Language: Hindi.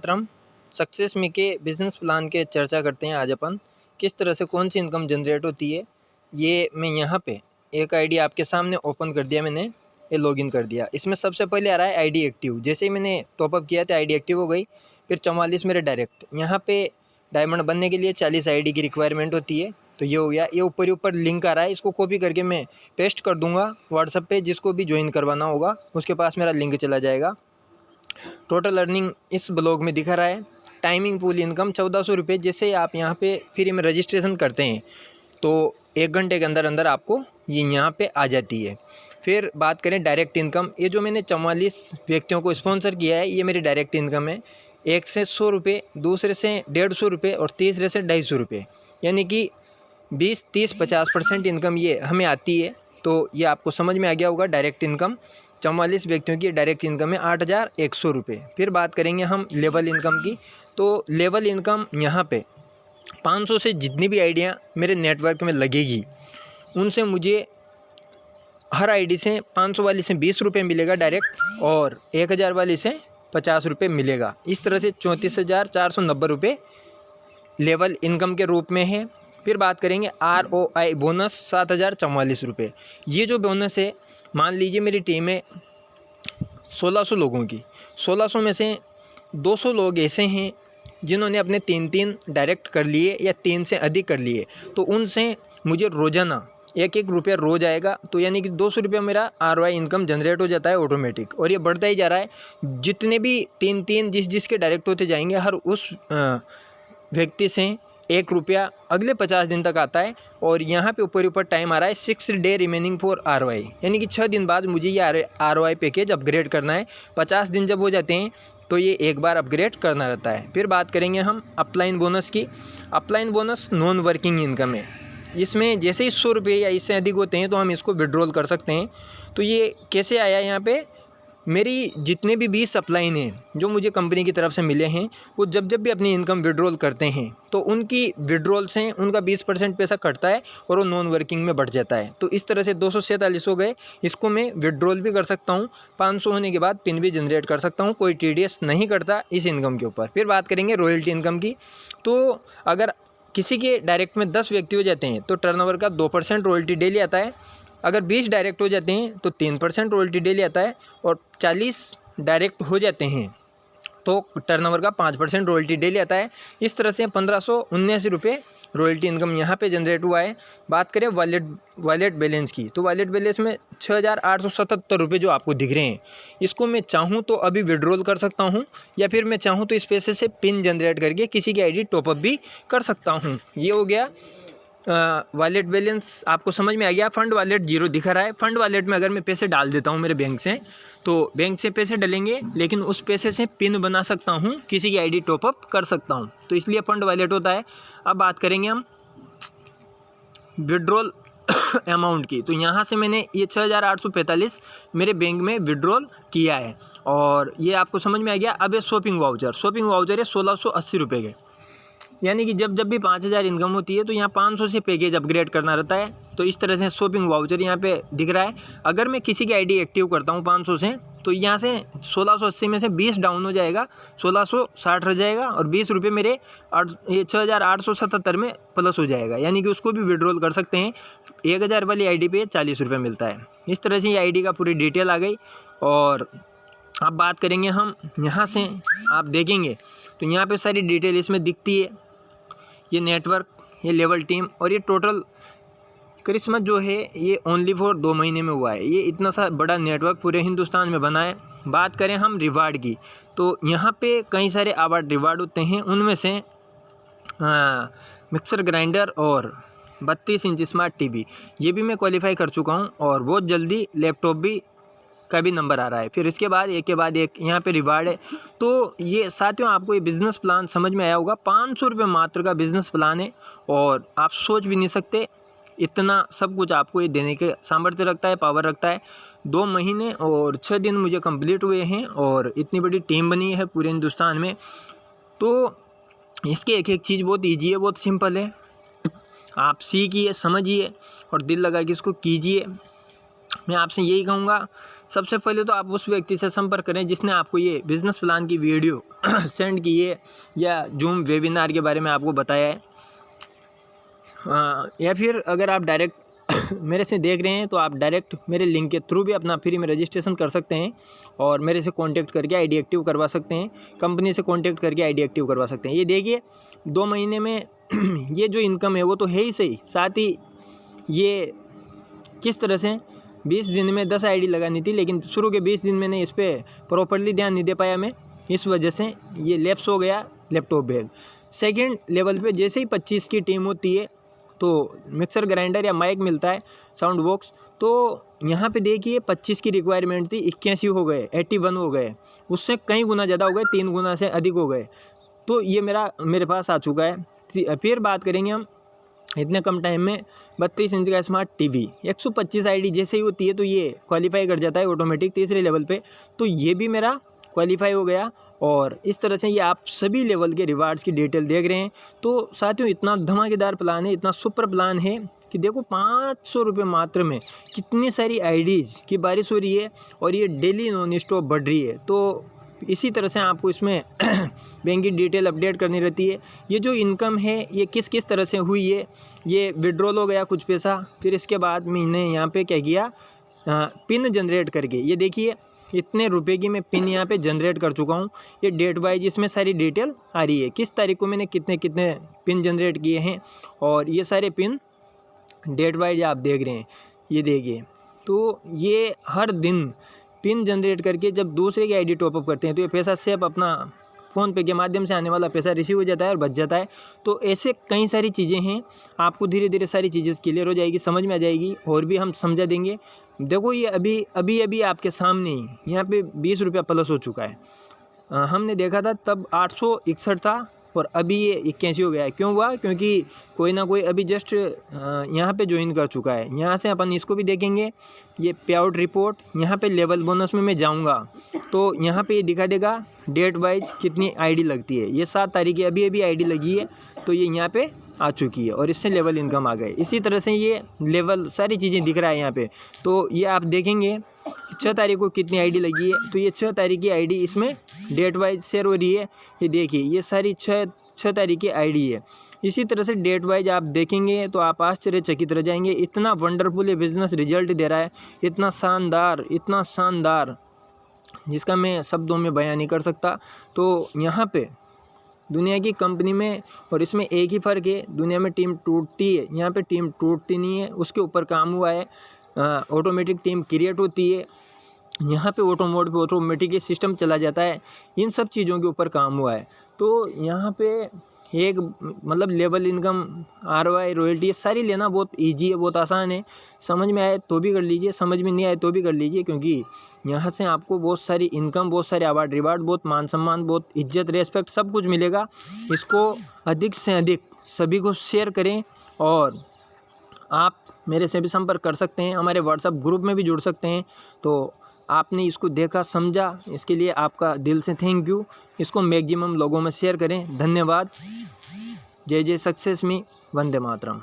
हम सक्सेस मी के बिजनेस प्लान के चर्चा करते हैं। आज अपन किस तरह से कौन सी इनकम जनरेट होती है, ये मैं यहाँ पे एक आईडी आपके सामने ओपन कर दिया मैंने, ये लॉगिन कर दिया। इसमें सबसे पहले आ रहा है आईडी एक्टिव। जैसे ही मैंने टॉपअप किया तो आईडी एक्टिव हो गई। फिर 44 मेरे डायरेक्ट। यहाँ पे डायमंड बनने के लिए 40 आईडी की रिक्वायरमेंट होती है। तो ये हो गया। ये ऊपर ही ऊपर लिंक आ रहा है, इसको कॉपी करके मैं पेस्ट कर दूंगा व्हाट्सएप पे। जिसको भी ज्वाइन करवाना होगा उसके पास मेरा लिंक चला जाएगा। टोटल अर्निंग इस ब्लॉग में दिखा रहा है। टाइमिंग पूल इनकम 1400 रुपये। जैसे आप यहाँ पे फ्री में रजिस्ट्रेशन करते हैं तो 1 घंटे के अंदर अंदर आपको ये यहाँ पे आ जाती है। फिर बात करें डायरेक्ट इनकम, ये जो मैंने 44 व्यक्तियों को स्पॉन्सर किया है ये मेरी डायरेक्ट इनकम है। एक से 100 रुपये, दूसरे से 150 रुपये और तीसरे से 250 रुपये, यानी कि 20, 30, 50% इनकम ये हमें आती है। तो ये आपको समझ में आ गया होगा। डायरेक्ट इनकम 44 व्यक्तियों की डायरेक्ट इनकम है 8,100 रुपये। फिर बात करेंगे हम लेवल इनकम की। तो लेवल इनकम यहाँ पे 500 से जितनी भी आइडियाँ मेरे नेटवर्क में लगेगी उनसे मुझे हर आईडी से 500 वाली से 20 रुपये मिलेगा डायरेक्ट, और 1000 वाली से 50 रुपये मिलेगा। इस तरह से 34,490 रुपये लेवल इनकम के रूप में है। फिर बात करेंगे ROI बोनस 7,044 रुपये। ये जो बोनस है, मान लीजिए मेरी टीम है 1600 लोगों की। 1600 में से 200 लोग ऐसे हैं जिन्होंने अपने 3 डायरेक्ट कर लिए या 3 से अधिक कर लिए, तो उनसे मुझे रोज़ाना 1-1 रुपया रोज़ आएगा। तो यानी कि 200 रुपया मेरा ROI इनकम जनरेट हो जाता है ऑटोमेटिक, और ये बढ़ता ही जा रहा है। जितने भी 3 जिसके डायरेक्ट होते जाएंगे, हर उस व्यक्ति से 1 रुपया अगले 50 दिन तक आता है। और यहाँ पे ऊपर टाइम आ रहा है 6 डे रिमेनिंग फॉर ROI, यानी कि 6 दिन बाद मुझे ये ROI पैकेज अपग्रेड करना है। 50 दिन जब हो जाते हैं तो ये एक बार अपग्रेड करना रहता है। फिर बात करेंगे हम अपलाइन बोनस की। Upline bonus non working income है। इसमें जैसे ही 100 रुपये या इससे अधिक होते हैं तो हम इसको विड्रॉल कर सकते हैं। तो ये कैसे आया, यहाँ पे मेरी जितने भी 20 अपलाइन हैं जो मुझे कंपनी की तरफ से मिले हैं, वो जब भी अपनी इनकम विड्रॉल करते हैं तो उनकी विड्रॉल से उनका 20% पैसा कटता है और वो नॉन वर्किंग में बढ़ जाता है। तो इस तरह से 247 हो गए। इसको मैं विड्रॉल भी कर सकता हूँ। 500 होने के बाद पिन भी जनरेट कर सकता हूँ। कोई TDS नहीं करता इस इनकम के ऊपर। फिर बात करेंगे रॉयल्टी इनकम की। तो अगर किसी के डायरेक्ट में 10 व्यक्ति हो जाते हैं तो टर्नओवर का 2% रॉयल्टी डेली आता है। अगर 20 डायरेक्ट हो जाते हैं तो 3% रॉयल्टी डेली आता है, और 40 डायरेक्ट हो जाते हैं तो टर्नओवर का 5% रॉयल्टी डेली आता है। इस तरह से 1579 रुपये रॉयल्टी इनकम यहाँ पे जनरेट हुआ है। बात करें वॉलेट बैलेंस की, तो वॉलेट बैलेंस में 6,877 रुपये जो आपको दिख रहे हैं, इसको मैं चाहूँ तो अभी विड्रॉल कर सकता हूँ, या फिर मैं चाहूँ तो इस पैसे से पिन जनरेट करके किसी की आईडी टॉपअप भी कर सकता हूँ। ये हो गया वॉलेट बैलेंस। आपको समझ में आ गया। फंड वॉलेट 0 दिखा रहा है। फंड वॉलेट में अगर मैं पैसे डाल देता हूँ मेरे बैंक से, तो बैंक से पैसे डलेंगे, लेकिन उस पैसे से पिन बना सकता हूँ, किसी की आईडी टॉपअप कर सकता हूँ। तो इसलिए फंड वॉलेट होता है। अब बात करेंगे हम विड्रॉल अमाउंट की। तो यहाँ से मैंने ये 6,845 मेरे बैंक में विड्रॉल किया है, और ये आपको समझ में आ गया। अब ये शॉपिंग वाउचर है 1680 रुपये के, यानी कि जब भी 5,000 इनकम होती है तो यहाँ 500 से पैकेज अपग्रेड करना रहता है। तो इस तरह से शॉपिंग वाउचर यहाँ पे दिख रहा है। अगर मैं किसी की आईडी एक्टिव करता हूँ 500 से, तो यहाँ से 1680 में से 20 डाउन हो जाएगा, 1660 रह जाएगा, और 20 रुपये मेरे 6,877 में प्लस हो जाएगा, यानी कि उसको भी विड्रॉल कर सकते हैं। 1000 वाली आईडी पे 40 रुपये मिलता है। इस तरह से ये आईडी का पूरी डिटेल आ गई। और अब बात करेंगे हम, यहाँ से आप देखेंगे तो यहाँ पे सारी डिटेल इसमें दिखती है। ये नेटवर्क, ये लेवल टीम, और ये टोटल करिश्मा जो है ये ओनली फॉर 2 महीने में हुआ है। ये इतना सा बड़ा नेटवर्क पूरे हिंदुस्तान में बना है। बात करें हम रिवार्ड की, तो यहाँ पे कई सारे अवार्ड रिवार्ड होते हैं। उनमें से मिक्सर ग्राइंडर और 32 इंच स्मार्ट टीवी, ये भी मैं क्वालिफाई कर चुका हूँ, और बहुत जल्दी लैपटॉप भी का भी नंबर आ रहा है। फिर इसके बाद एक के बाद एक यहाँ पे रिवार्ड है। तो ये साथियों, आपको ये बिज़नेस प्लान समझ में आया होगा। 500 रुपये मात्र का बिज़नेस प्लान है, और आप सोच भी नहीं सकते इतना सब कुछ आपको ये देने के सामर्थ्य रखता है, पावर रखता है। 2 महीने और 6 दिन मुझे कंप्लीट हुए हैं, और इतनी बड़ी टीम बनी है पूरे हिंदुस्तान में। तो इसकी एक चीज़ बहुत ईजी है, बहुत सिंपल है। आप सीखिए, समझिए और दिल लगा के इसको कीजिए। मैं आपसे यही कहूँगा, सबसे पहले तो आप उस व्यक्ति से संपर्क करें जिसने आपको ये बिज़नेस प्लान की वीडियो सेंड की है या जूम वेबिनार के बारे में आपको बताया है। या फिर अगर आप डायरेक्ट मेरे से देख रहे हैं तो आप डायरेक्ट मेरे लिंक के थ्रू भी अपना फ्री में रजिस्ट्रेशन कर सकते हैं और मेरे से कांटेक्ट करके आईडी एक्टिव करवा सकते हैं, कंपनी से कांटेक्ट करके आईडी एक्टिव करवा सकते हैं। ये देखिए 2 महीने में ये जो इनकम है वो तो है ही सही, साथ ही ये किस तरह से 20 दिन में 10 आईडी लगानी थी, लेकिन शुरू के 20 दिन मैंने इस पर प्रॉपरली ध्यान नहीं दे पाया मैं, इस वजह से ये लैप्स हो गया लैपटॉप बैग। सेकेंड लेवल पे जैसे ही 25 की टीम होती है तो मिक्सर ग्राइंडर या माइक मिलता है, साउंड बॉक्स, तो यहाँ पे देखिए 25 की रिक्वायरमेंट थी, 81 हो गए, 81 हो गए, उससे कई गुना ज़्यादा हो गए, 3 गुना से अधिक हो गए। तो ये मेरे पास आ चुका है। फिर बात करेंगे हम इतने कम टाइम में 32 इंच का स्मार्ट टीवी, 125 आईडी जैसे ही होती है तो ये क्वालिफाई कर जाता है ऑटोमेटिक तीसरे लेवल पे, तो ये भी मेरा क्वालिफाई हो गया। और इस तरह से ये आप सभी लेवल के रिवार्ड्स की डिटेल देख रहे हैं। तो साथियों इतना धमाकेदार प्लान है, इतना सुपर प्लान है कि देखो 500 रुपये मात्र में कितनी सारी आईडीज़ की बारिश हो रही है और ये डेली नॉन स्टॉप बढ़ रही है। तो इसी तरह से आपको इसमें बैंक की डिटेल अपडेट करनी रहती है। ये जो इनकम है ये किस किस तरह से हुई है, ये विड्रॉल हो गया कुछ पैसा, फिर इसके बाद मैंने यहाँ पे क्या किया, पिन जनरेट करके, ये देखिए इतने रुपए की मैं पिन यहाँ पे जनरेट कर चुका हूँ। ये डेट वाइज इसमें सारी डिटेल आ रही है, किस तारीख को मैंने कितने कितने पिन जनरेट किए हैं, और ये सारे पिन डेट वाइज आप देख रहे हैं, ये देखिए। तो ये हर दिन पिन जनरेट करके जब दूसरे की आईडी टॉपअप करते हैं तो ये पैसा सिर्फ अपना फ़ोन पे के माध्यम से आने वाला पैसा रिसीव हो जाता है और बच जाता है। तो ऐसे कई सारी चीज़ें हैं, आपको धीरे धीरे सारी चीज़ें क्लियर हो जाएगी, समझ में आ जाएगी, और भी हम समझा देंगे। देखो ये अभी आपके सामने ही यहाँ पे 20 रुपया प्लस हो चुका है। हमने देखा था तब 861 था और अभी ये 81 हो गया है। क्यों हुआ? क्योंकि कोई ना कोई अभी जस्ट यहाँ पे ज्वाइन कर चुका है। यहाँ से अपन इसको भी देखेंगे, ये पे आउट रिपोर्ट, यहाँ पे लेवल बोनस में मैं जाऊँगा तो यहाँ पे ये दिखा देगा डेट वाइज कितनी आईडी लगती है। ये 7 तारीख की अभी आईडी लगी है तो ये यहाँ पे आ चुकी है और इससे लेवल इनकम आ गए। इसी तरह से ये लेवल सारी चीज़ें दिख रहा है यहाँ पे। तो ये आप देखेंगे 6 तारीख को कितनी आईडी लगी है, तो ये 6 तारीख की आईडी इसमें डेट वाइज शेयर हो रही है। ये देखिए ये सारी 6 तारीख की आईडी है। इसी तरह से डेट वाइज आप देखेंगे तो आप आश्चर्यचकित रह जाएंगे, इतना वंडरफुल ये बिज़नेस रिजल्ट दे रहा है, इतना शानदार जिसका मैं शब्दों में बयान नहीं कर सकता। तो यहाँ पे दुनिया की कंपनी में और इसमें एक ही फ़र्क है, दुनिया में टीम टूटती है, यहाँ पे टीम टूटती नहीं है, उसके ऊपर काम हुआ है। ऑटोमेटिक टीम क्रिएट होती है, यहाँ पे ऑटो मोड पे ऑटोमेटिक सिस्टम चला जाता है, इन सब चीज़ों के ऊपर काम हुआ है। तो यहाँ पे एक मतलब लेवल इनकम, ROI, रॉयल्टी, ये सारी लेना बहुत इजी है, बहुत आसान है। समझ में आए तो भी कर लीजिए, समझ में नहीं आए तो भी कर लीजिए, क्योंकि यहाँ से आपको बहुत सारी इनकम, बहुत सारे अवार्ड रिवार्ड, बहुत मान सम्मान, बहुत इज्जत, रेस्पेक्ट, सब कुछ मिलेगा। इसको अधिक से अधिक सभी को शेयर करें और आप मेरे से भी संपर्क कर सकते हैं, हमारे व्हाट्सएप ग्रुप में भी जुड़ सकते हैं। तो आपने इसको देखा, समझा, इसके लिए आपका दिल से थैंक यू। इसको मैक्सिमम लोगों में शेयर करें। धन्यवाद। जय जय सक्सेस मी, वंदे मातरम।